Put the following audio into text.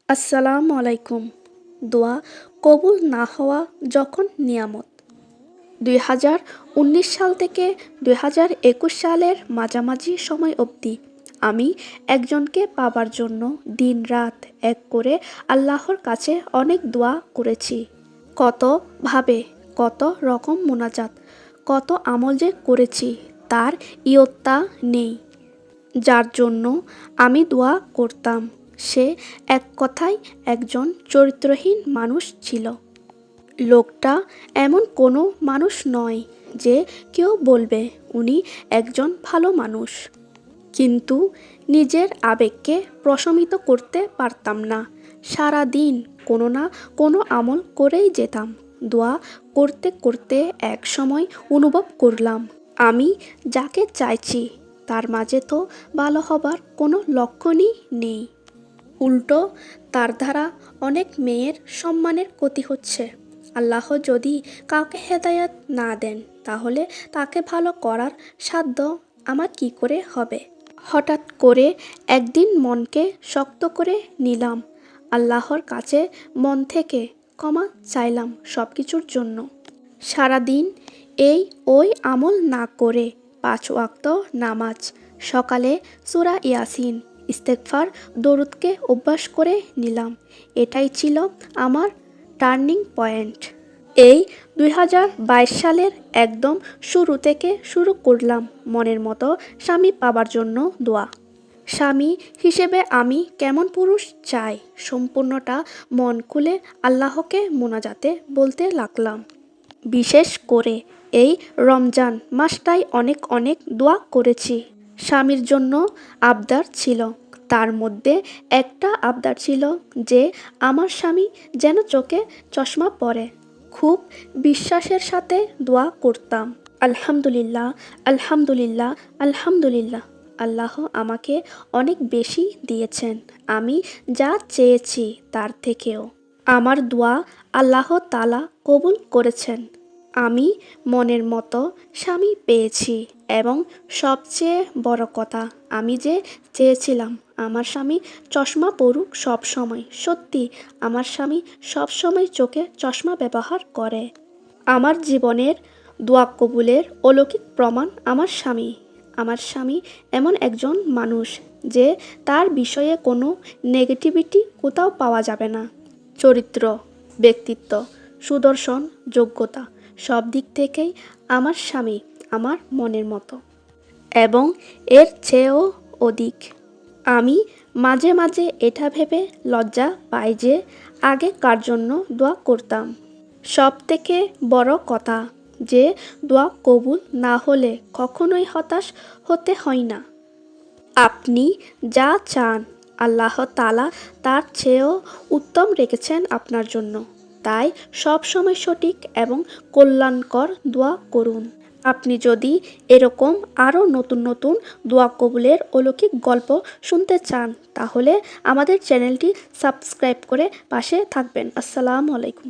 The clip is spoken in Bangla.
আসসালামু আলাইকুম। দোয়া কবুল না হওয়া যখন নিয়ামত। 2019 সাল থেকে 2021 সালের মাঝামাঝি সময় অবধি আমি একজনকে পাবার জন্য দিন রাত এক করে আল্লাহর কাছে অনেক দোয়া করেছি। কত ভাবে, কত রকম মোনাজাত, কত আমল যে করেছি তার ইয়ত্তা নেই। যার জন্য আমি দোয়া করতাম সে এক কথায় একজন চরিত্রহীন মানুষ ছিল। লোকটা এমন কোনো মানুষ নয় যে কেউ বলবে উনি একজন ভালো মানুষ, কিন্তু নিজের আবেগকে প্রশমিত করতে পারতাম না। সারা দিন কোনো না কোনো আমল করেই যেতাম। দোয়া করতে করতে এক সময় অনুভব করলাম আমি যাকে চাইছি তার মাঝে তো ভালো হবার কোনো লক্ষণই নেই। উল্টো তার দ্বারা অনেক মেয়ের সম্মানের ক্ষতি হচ্ছে। আল্লাহ যদি কাউকে হেদায়াত না দেন তাহলে তাকে ভালো করার সাধ্য আমার কি করে হবে। হঠাৎ করে একদিন মনকে শক্ত করে নিলাম, আল্লাহর কাছে মন থেকে ক্ষমা চাইলাম সব কিছুর জন্য। সারাদিন এই ওই আমল না করে 5 ওয়াক্ত নামাজ, সকালে সূরা ইয়াসিন, ইস্তেগফার, দরুদকে অভ্যাস করে নিলাম। এটাই ছিল আমার টার্নিং পয়েন্ট। এই 2022 সালের একদম শুরু থেকে শুরু করলাম মনের মতো স্বামী পাবার জন্য দোয়া। স্বামী হিসেবে আমি কেমন পুরুষ চাই সম্পূর্ণটা মন খুলে আল্লাহকে মোনাজাতে বলতে লাগলাম। বিশেষ করে এই রমজান মাসটাই অনেক অনেক দোয়া করেছি। স্বামীর জন্য আবদার ছিল, তার মধ্যে একটা আবদার ছিল যে আমার স্বামী যেন চোখে চশমা পরে। খুব বিশ্বাসের সাথে দোয়া করতাম, আলহামদুলিল্লাহ আলহামদুলিল্লাহ আলহামদুলিল্লাহ। আল্লাহ আমাকে অনেক বেশি দিয়েছেন, আমি যা চেয়েছি তার থেকেও। আমার দোয়া আল্লাহ তাআলা কবুল করেছেন। আমি মনের মতো স্বামী পেয়েছি এবং সবচেয়ে বড় কথা, আমি যে চেয়েছিলাম আমার স্বামী চশমা পরুক সব সময়। সত্যি আমার স্বামী সব সময় চোখে চশমা ব্যবহার করে। আমার জীবনের দোয়া কবুলের অলৌকিক প্রমাণ আমার স্বামী। আমার স্বামী এমন একজন মানুষ যে তার বিষয়ে কোনো নেগেটিভিটি কোথাও পাওয়া যাবে না। চরিত্র, ব্যক্তিত্ব, সুদর্শন, যোগ্যতা সব দিক থেকেই আমার স্বামী আমার মনের মতো এবং এর চেয়েও অধিক। আমি মাঝে মাঝে এটা ভেবে লজ্জা পাই যে আগে কার জন্য দোয়া করতাম। সব থেকে বড় কথা যে দোয়া কবুল না হলে কখনোই হতাশ হতে হয় না। আপনি যা চান আল্লাহ তাআলা তার চেয়েও উত্তম রেখেছেন আপনার জন্য। তাই সব সময় সঠিক এবং কল্যাণকর দোয়া করুন। আপনি যদি এরকম আরও নতুন নতুন দোয়া কবুলের অলৌকিক গল্প শুনতে চান তাহলে আমাদের চ্যানেলটি সাবস্ক্রাইব করে পাশে থাকবেন। আসসালামু আলাইকুম।